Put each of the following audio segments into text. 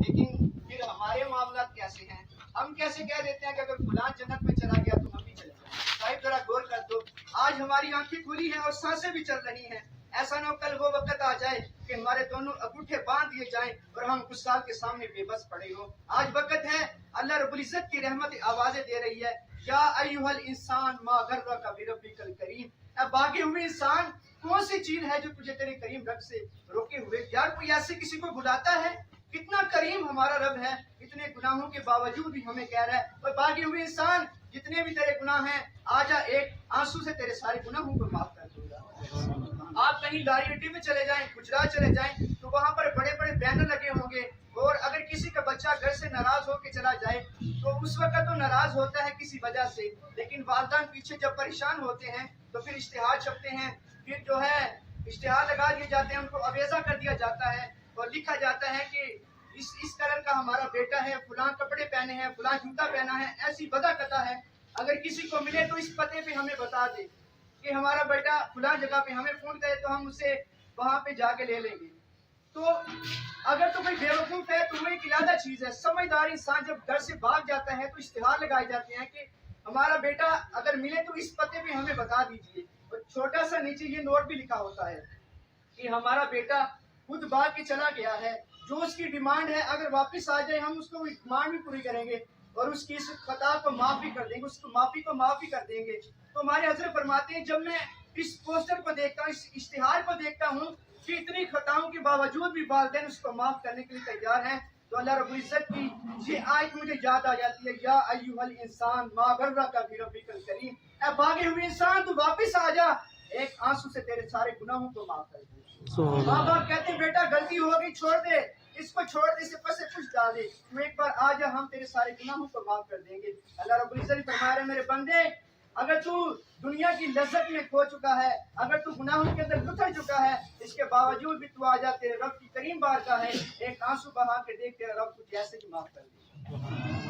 لیکن پھر ہمارے معاملات کیسے ہیں؟ ہم کیسے کہہ دیتے ہیں کہ اگر فلاں جنت میں چلا گیا تو ہم بھی چلے جائیں؟ صاحب ذرا غور کر دو، آج ہماری آنکھیں کھلی ہیں اور سانسیں بھی چل رہی ہیں، ایسا نہ ہو کل وہ وقت آ جائے کہ ہمارے دونوں انگوٹھے باندھ دیے جائیں اور ہم کچھ سال کے سامنے بے بس پڑے ہوں۔ آج وقت ہے، اللہ رب العزت کی رحمت آوازیں دے رہی ہے، یا ایھا الانسان ما غرک بربک الکریم، اے بھاگے ہوئے انسان، کون سی چیز ہے جو تجھے تیرے کریم رب سے روکے ہوئے؟ یار کوئی ایسے کسی کو بلاتا ہے؟ کتنا کریم ہمارا رب ہے، اتنے گناہوں کے باوجود بھی ہمیں کہہ رہا ہے اور باغی ہوئے انسان جتنے بھی تیرے گناہ ہیں آجا ایک آنسو سے تیرے سارے گناہوں کو معاف کر دوں گا۔ آپ کہیں لاری اڈے میں چلے جائیں، گجرات چلے جائیں تو وہاں پر بڑے بڑے بینر لگے ہوں گے، اور اگر کسی کا بچہ گھر سے ناراض ہو کے چلا جائے تو اس وقت تو ناراض ہوتا ہے کسی وجہ سے، لیکن والدین پیچھے جب پریشان ہوتے ہیں تو پھر اشتہار چھپتے ہیں، پھر جو ہے اشتہار لگا دیے جاتے ہیں، ان کو اویزہ کر دیا جاتا ہے اور لکھا جاتا ہے کہ اس کلر کا ہمارا بیٹا ہے، فلاں کپڑے پہنے ہیں، فلاں جوتا پہنا ہے، ایسی وضع کتا ہے۔ اگر کسی کو ملے تو اس پتے پہ ہمیں بتا دے کہ ہمارا بیٹا فلاں جگہ پہ، ہمیں فون کرے تو ہم اسے وہاں پہ جا کے لے لیں گے۔ تو اگر تو کوئی بیوقوف ہے تو وہ ایک علیحدہ چیز ہے، سمجھدار انسان جب گھر سے بھاگ جاتا ہے تو اشتہار لگائے جاتے ہیں کہ ہمارا بیٹا اگر ملے تو اس پتے پہ ہمیں بتا دیجیے، اور چھوٹا سا نیچے یہ نوٹ بھی لکھا ہوتا ہے کہ ہمارا بیٹا خود بھاگ کے چلا گیا ہے، جو اس کی ڈیمانڈ ہے اگر واپس آ جائے ہم اس کو ڈیمانڈ بھی پوری کریں گے اور اس کی اس خطا کو معاف بھی کر دیں گے، اس کو معافی کو معاف بھی کر دیں گے۔ تو ہمارے حضرت فرماتے ہیں جب میں اس پوسٹر کو دیکھتا ہوں، اس اشتہار کو دیکھتا ہوں کہ اتنی خطاؤں کے باوجود بھی والدین اس کو معاف کرنے کے لیے تیار ہیں، تو اللہ رب العزت کی یہ آیت مجھے یاد آ جاتی ہے، یا ایھا الانسان ما غرک بربک الکریم، اے بھاگے ہوئے انسان تو واپس آ جا، ایک آنسو سے تیرے سارے گناہوں کو معاف کر دے۔ ماں باپ کہتے ہیں بیٹا غلطی ہو گئی، چھوڑ دے اس کو، چھوڑ دے اسے، پس سے کچھ ڈال دے، تو ایک بار آ جا، ہم تیرے سارے گناہوں کو معاف کر دیں گے۔ اللہ رب العزت فرما رہے ہیں میرے بندے، اگر تو دنیا کی لذت میں کھو چکا ہے، اگر تو گناہوں کے اندر لتڑ چکا ہے، اس کے باوجود بھی تو آ جا، تیرے رب کی کریم بارگاہ ہے، ایک آنسو بہا کے دیکھ، تیرا رب تجھے ایسے ہی معاف کر دے۔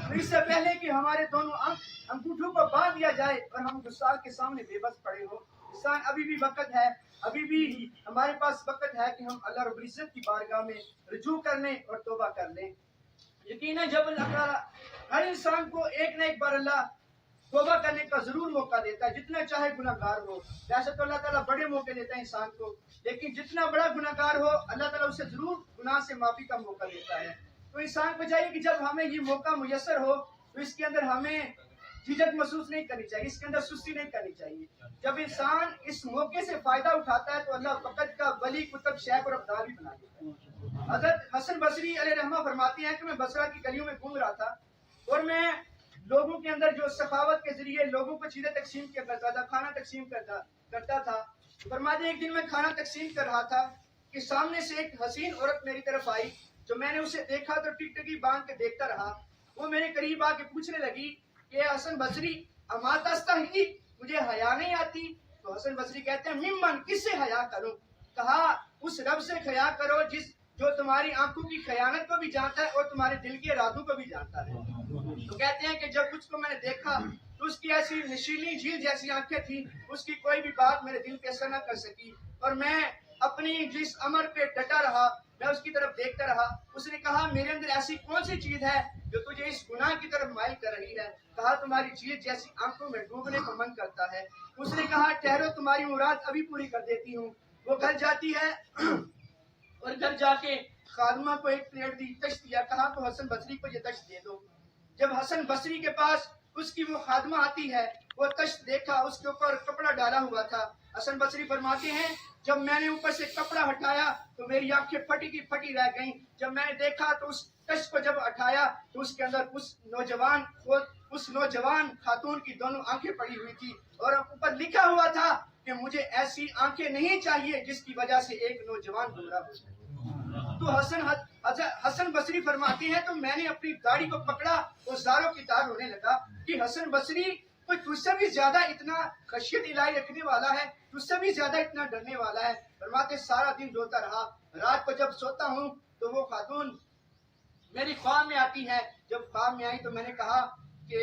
تو اس سے پہلے کہ ہمارے دونوں انگوٹھوں کو باندھ دیا جائے اور ہم گسال کے سامنے بے بس پڑے ہو، انسان ابھی بھی وقت ہے، ابھی بھی ہمارے پاس وقت ہے کہ ہم اللہ رب العزت کی بارگاہ میں رجوع کر لیں اور توبہ کر لیں۔ یقیناً جب اللہ تعالیٰ ہر انسان کو ایک نہ ایک بار اللہ توبہ کرنے کا ضرور موقع دیتا ہے، جتنا چاہے گناہ گار ہو، ویسے تو اللہ تعالیٰ بڑے موقع دیتا ہے انسان کو، لیکن جتنا بڑا گناہ گار ہو اللہ تعالیٰ اسے ضرور گناہ سے معافی کا موقع دیتا ہے۔ تو انسان کو چاہیے کہ جب ہمیں یہ موقع میسر ہو تو اس کے اندر ہمیں جھجک محسوس نہیں کرنی چاہیے، اس کے اندر سستی نہیں کرنی چاہیے۔ جب انسان اس موقع سے فائدہ اٹھاتا ہے تو اللہ وقت کا ولی کتب شیخ اور ابدال بھی بنا دیتا ہے۔ حضرت حسن بصری علیہ رحمہ فرماتے ہیں کہ میں بصرہ کی گلیوں میں گھوم رہا تھا اور میں لوگوں کے اندر جو سخاوت کے ذریعے لوگوں کو چیزیں تقسیم کیا کرتا تھا، کھانا تقسیم کرتا تھا۔ فرماتے ہیں ایک دن میں کھانا تقسیم کر رہا تھا کہ سامنے سے ایک حسین عورت میری طرف آئی، جو میں نے اسے دیکھا تو ٹکٹکی باندھ کے دیکھتا رہا۔ وہ میرے قریب آ کے پوچھنے لگی کہ حسن بصری اما تستحی، مجھے حیا نہیں آتی؟ تو حسن بصری کہتے ہیں ممن، کس سے حیا کروں؟ کہا اس رب سے حیا کرو جو تمہاری آنکھوں کی خیانت کو بھی جانتا ہے اور تمہارے دل کے ارادوں کو بھی جانتا ہے۔ تو کہتے ہیں کہ جب مجھ کو میں نے دیکھا تو اس کی ایسی نشیلی جھیل جیسی آنکھیں تھیں، اس کی کوئی بھی بات میرے دل پہ اثر نہ کر سکی، اور میں اپنی جس امر پہ ڈٹا رہا، میں اس کی طرف دیکھتا رہا۔ اس نے کہا میرے اندر ایسی کون سی چیز ہے جو تجھے اس گناہ کی طرف مائل کر رہی ہے؟ کہا تمہاری جھیل جیسی آنکھوں میں ڈوبنے کو من کرتا ہے۔ اس نے کہا ٹھہرو، تمہاری مراد ابھی پوری کر دیتی ہوں۔ وہ گھر جاتی ہے اور گھر جا کے خادمہ کو ایک پلیٹ دی، تشت دیا، کہا تو حسن بصری کو یہ تشت دے دو۔ جب حسن بصری کے پاس اس کی وہ خادمہ آتی ہے، وہ تشت دیکھا، اس کے اوپر کپڑا ڈالا ہوا تھا۔ حسن بصری فرماتے ہیں جب میں نے اوپر سے کپڑا ہٹایا تو میری آنکھیں پھٹی کی پھٹی رہ گئیں۔ جب میں نے دیکھا تو اس تشت کو جب اٹھایا تو اس کے اندر اس نوجوان خاتون کی دونوں آنکھیں پڑی ہوئی تھی، اور اوپر لکھا ہوا تھا کہ مجھے ایسی آنکھیں نہیں چاہیے جس کی وجہ سے ایک نوجوان گمراہ ہو جائے۔ تو حسن بصری فرماتے ہیں تو میں نے اپنی داڑھی کو پکڑا اور زاروں کی تار ہونے لگا کہ حسن بصری کوئی تجھ سے بھی زیادہ اتنا خشیت الہی رکھنے والا ہے، تجھ سے بھی زیادہ اتنا ڈرنے والا ہے۔ فرماتے سارا دن روتا رہا، رات کو جب سوتا ہوں تو وہ خاتون میری خواب میں آتی ہے۔ جب خواب میں آئی تو میں نے کہا کہ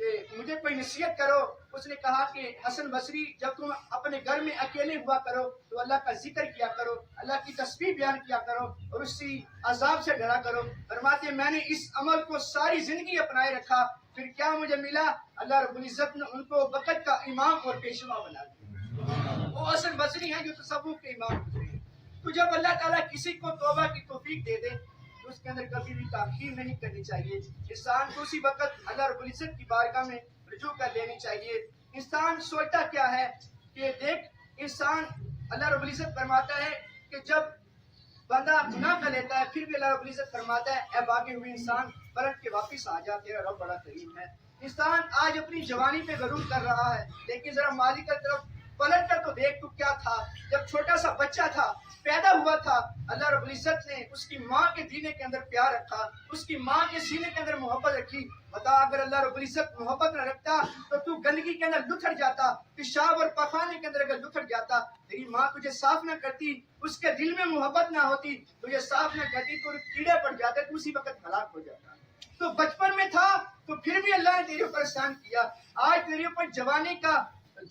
کہ مجھے کوئی نصیحت کرو. اس نے کہا کہ حسن بصری جب تم اپنے گھر میں اکیلے ہوا کرو تو اللہ کا ذکر کیا کرو, اللہ کی تسبیح بیان کیا کرو اور اسی عذاب سے ڈرا کرو. فرماتے ہیں میں نے اس عمل کو ساری زندگی اپنائے رکھا, پھر کیا مجھے ملا, اللہ رب العزت نے ان کو وقت کا امام اور پیشوا بنا دیا. وہ حسن بصری ہیں جو تصوف کے امام گزرے ہیں. تو جب اللہ تعالیٰ کسی کو توبہ کی توفیق دے دے تو اس کے اندر کبھی بھی تاخیر نہیں کرنی چاہیے. انسان کو اسی وقت اللہ رب العزت کی بارگاہ میں رجوع کر لینی چاہیے. انسان سوچتا کیا ہے کہ دیکھ, انسان اللہ رب العزت فرماتا ہے کہ جب بندہ گناہ کر لیتا ہے پھر بھی اللہ رب العزت فرماتا ہے اے باغی ہوئے انسان پلٹ کے واپس آ جا, تیرا رب بڑا کریم ہے. انسان آج اپنی جوانی پہ غرور کر رہا ہے, لیکن ذرا ماضی کی طرف پلٹ کر تو دیکھ تو کیا تھا. جب چھوٹا سا بچہ تھا, پیدا ہوا تھا, اللہ رب العزت نے اس کی ماں کے سینے کے اندر پیار رکھا, اس کی ماں کے سینے کے اندر محبت رکھی. بتا اگر اللہ رب العزت محبت نہ رکھتا تو گندگی کے اندر لتھڑ جاتا, پیشاب اور پخانے کے اندر اگر لتھڑ جاتا, تیری ماں تجھے صاف نہ کرتی, اس کے دل میں محبت نہ ہوتی, تجھے صاف نہ کرتی تو کیڑے پڑ جاتے, تو اسی وقت ہلاک ہو جاتا. تو بچپن میں تھا تو پھر بھی اللہ نے تیرے اوپر احسان کیا. آج تیرے اوپر جوانی کا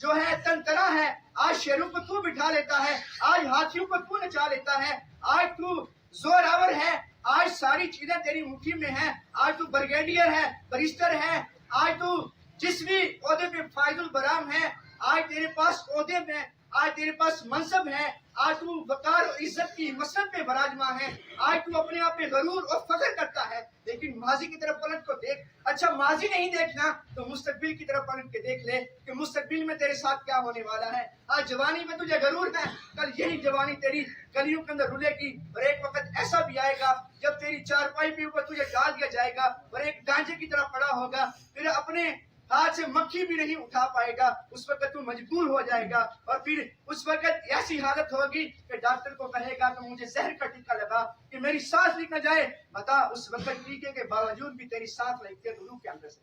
جو ہے تنتنا ہے, آج شیروں کو تو بٹھا لیتا ہے, آج ہاتھیوں کو تو نچا لیتا ہے, آج تو زور آور ہے, آج ساری چیزیں تیری مٹھی میں ہیں, آج تو بریگیڈیئر ہے, بریسٹر ہے, آج تو جس بھی عہدے پہ فائز البرام ہے, آج تیرے پاس عہدے میں, آج تیرے پاس منصب ہے, آج تو وقار اور عزت کی مسند پہ براجمان ہے, آج تو اپنے آپ پہ غرور اور فخر کرتا ہے. لیکن ماضی کی طرف پلٹ کو دیکھ. اچھا ماضی نہیں دیکھنا تو مستقبل کی طرف پلٹ کے دیکھ لے کہ مستقبل میں تیرے ساتھ کیا ہونے والا ہے. آج جوانی میں تجھے غرور ہے, کل یہی جوانی تیری گلیوں کے اندر رلے گی, اور ایک وقت ایسا بھی آئے گا جب تیری چارپائی پہ اوپر تجھے ڈال دیا جائے گا اور ایک گانجے کی طرح پڑا ہوگا, پھر اپنے ہاتھ سے مکھی بھی نہیں اٹھا پائے گا. اس وقت تو مجبور ہو جائے گا, اور پھر اس وقت ایسی حالت ہوگی کہ ڈاکٹر کو کہے گا کہ مجھے زہر کا ٹیکا لگا کہ میری سانس نکل جائے. بتا اس وقت ٹیکے کے باوجود بھی تیری سانس لگتی ہے روح کے اندر سے.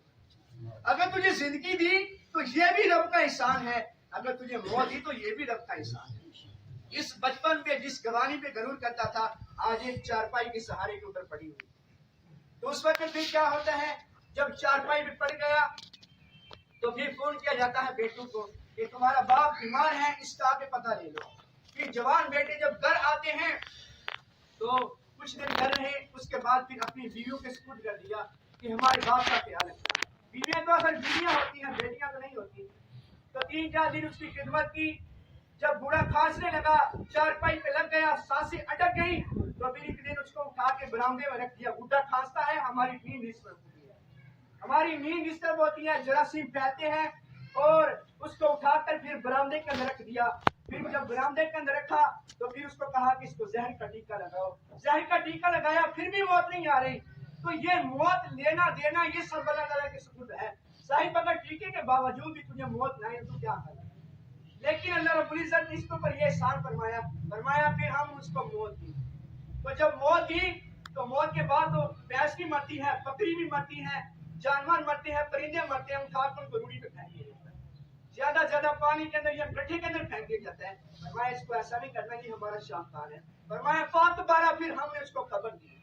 اگر تجھے زندگی دی تو یہ بھی رب کا احسان ہے, اگر تجھے موت دی تو یہ بھی رب کا احسان ہے. اس بچپن پہ جس جوانی پہ غرور کرتا تھا, آج ایک چارپائی کے سہارے کے اوپر پڑی ہوئی. تو اس وقت پھر کیا ہوتا ہے, جب چارپائی پہ پڑ گیا تو پھر فون کیا جاتا ہے بیٹوں کو کہ تمہارا باپ بیمار ہے, اس کا آگے پتہ لے لو. پھر جوان بیٹے جب گھر آتے ہیں تو کچھ دن گھر رہے, اس کے بعد پھر اپنی بیویوں کے سپرد کر دیا کہ ہمارے باپ کا خیال رکھنا. بیویاں تو اصل بیویاں ہوتی ہیں, بیٹیاں تو نہیں ہوتی. تو 3-4 دن اس کی خدمت کی. جب بوڑھا کھانسنے لگا, چارپائی پہ لگ گیا, سانسیں اٹک گئی, تو پھر ایک دن اس کو اٹھا کے برآمدے میں رکھ دیا. بوڑھا کھانستا ہے, ہماری نیند ڈسٹرب ہوتی ہے, ہماری نیند ڈسٹرب ہوتی ہے, جراثیم پھیلتے ہیں, اور اس کو اٹھا کر پھر برآمدے کے اندر رکھ دیا. پھر جب برآمدے کے اندر رکھا تو پھر اس کو کہا کہ اس کو زہر کا ٹیکا لگاؤ. زہر کا ٹیکا لگایا, پھر بھی موت نہیں آ رہی. تو یہ موت لینا دینا یہ سب اللہ تعالیٰ کے سپرد ہے. صاحب اگر ٹیکے کے باوجود بھی تجھے موت نہ آئے تو کیا کرنا. لیکن اللہ رب العزت نے اس کے اوپر یہ احسان فرمایا پھر ہم اس کو موت دی. تو جب موت دی تو موت کے بعد تو بھینس بھی مرتی ہے, بکری بھی مرتی ہے, جانور مرتے ہیں, پرندے مرتے ہیں, اٹھا کر ان کو روڑی پہ پھینک دیا جاتا ہے. زیادہ زیادہ پانی کے اندر یا گڈھے کے اندر پھینک دیا جاتا ہے. فرمایا اس کو ایسا نہیں کرنا, یہ ہمارا شاہکار ہے. فرمایا فات بارہ, پھر ہم نے اس کو قبر دی.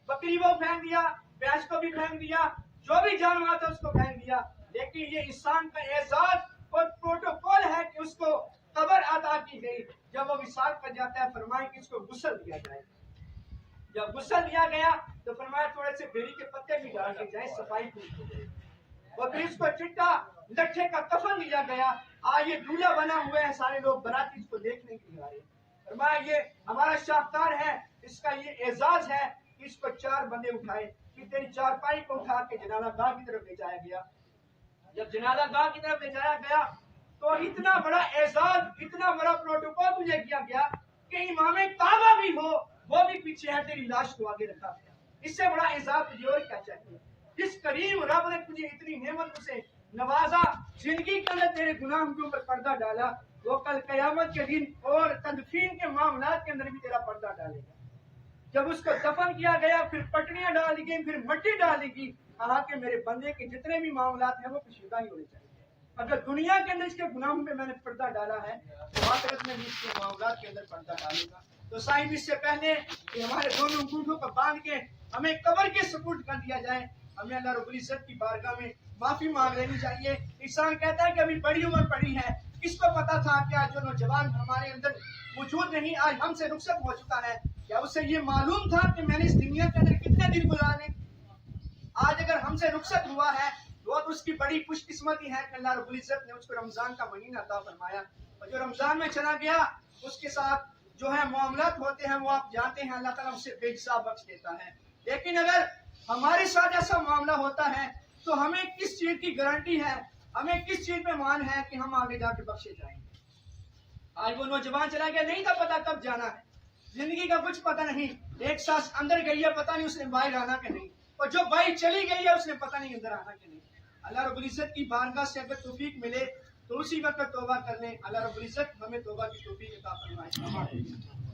بکری وہ پھینک دیا, بھینس کو بھی پھینک دیا, جو بھی جانور تھا اس کو پھینک دیا. لیکن یہ انسان کا اعزاز اور پروٹوکول ہے کہ اس کو قبر عطا کی گئی. جب وہ وصال کر جاتا ہے فرمایا کہ اس کو غسل دیا جائے. جب غسل دیا گیا تو فرمایا تھوڑے سے بیری کے پتے بھی ڈال کے جائے, صفائی پوری ہو جائے. اور پھر اس کو چٹا لٹھے کا کفن دیا گیا. آج یہ دولہا بنا ہوا ہے, سارے لوگ براتی اس کو دیکھنے کے لیے آ رہے ہیں. فرمایا یہ ہمارا شاہکار ہے, اس کا یہ اعزاز ہے کہ اس کو 4 بندے اٹھائے. پھر تیری چارپائی کو اٹھا کے جنازہ گاہ کی طرف لے جایا گیا. جب جنازہ گاہ کی طرف لے جایا گیا تو اتنا بڑا اعزاز, اتنا بڑا پروٹوکول تجھے کیا گیا کہ امام کعبہ بھی ہو وہ بھی پیچھے ہے, تیری لاش کو آگے رکھا گیا. اس سے بڑا اعزاز تجھے اور کیا چاہیے. جس کریم رب نے تجھے اتنی نعمت سے نوازا, زندگی کے اندر تیرے گناہ کے اوپر پردہ ڈالا, وہ کل قیامت کے دن اور تدفین کے معاملات کے اندر بھی تیرا پردہ ڈالے گا. جب اس کو دفن کیا گیا پھر پٹڑیاں ڈال دی گئی, پھر مٹی ڈال دی گئی. کہا کہ میرے بندے کے جتنے بھی معاملات ہیں وہ کشیدہ ہی ہونے چاہیے. اگر دنیا کے اندر اس کے گناہوں پہ میں نے پردہ ڈالا ہے تو آخرت میں بھی اس کے معاملات کے اندر پردہ ڈالے گا. تو صاحب اس سے پہلے کہ ہمارے دونوں انگوٹھوں کو باندھ کے ہمیں قبر کے سپرد کر دیا جائے, ہمیں اللہ رب العزت کی بارگاہ میں معافی مانگ لینی چاہیے. انسان کہتا ہے کہ ابھی بڑی عمر پڑی ہے, کس کو پتا تھا کہ آج جو نوجوان ہمارے اندر موجود نہیں, آج ہم سے رخصت ہو چکا ہے, کیا اسے یہ معلوم تھا کہ میں نے اس دنیا کے اندر کتنے دن گزارے؟ آج اگر ہم سے رخصت ہوا ہے تو اس کی بڑی خوش قسمتی ہے کہ اللہ رب العزت نے اس کو رمضان کا مہینہ عطا فرمایا, اور جو رمضان میں چلا گیا اس کے ساتھ جو ہے معاملات ہوتے ہیں وہ آپ جانتے ہیں, اللہ تعالیٰ اسے بے حساب بخش دیتا ہے. لیکن اگر ہمارے ساتھ ایسا معاملہ ہوتا ہے تو ہمیں کس چیز کی گارنٹی ہے, ہمیں کس چیز پہ مان ہے کہ ہم آگے جا کے بخشے جائیں گے؟ آج وہ نوجوان چلا گیا, نہیں تھا پتا کب جانا ہے, زندگی کا کچھ پتہ نہیں, ایک سانس اندر گئی ہے پتہ نہیں اس نے باہر آنا کہ نہیں, اور جو باہر چلی گئی ہے اس نے پتہ نہیں اندر آنا کہ نہیں. اللہ رب العزت کی بارگاہ سے اگر توفیق ملے تو اسی وقت توبہ کر لیں. اللہ رب العزت ہمیں توبہ کی توفیق عطا فرمائے.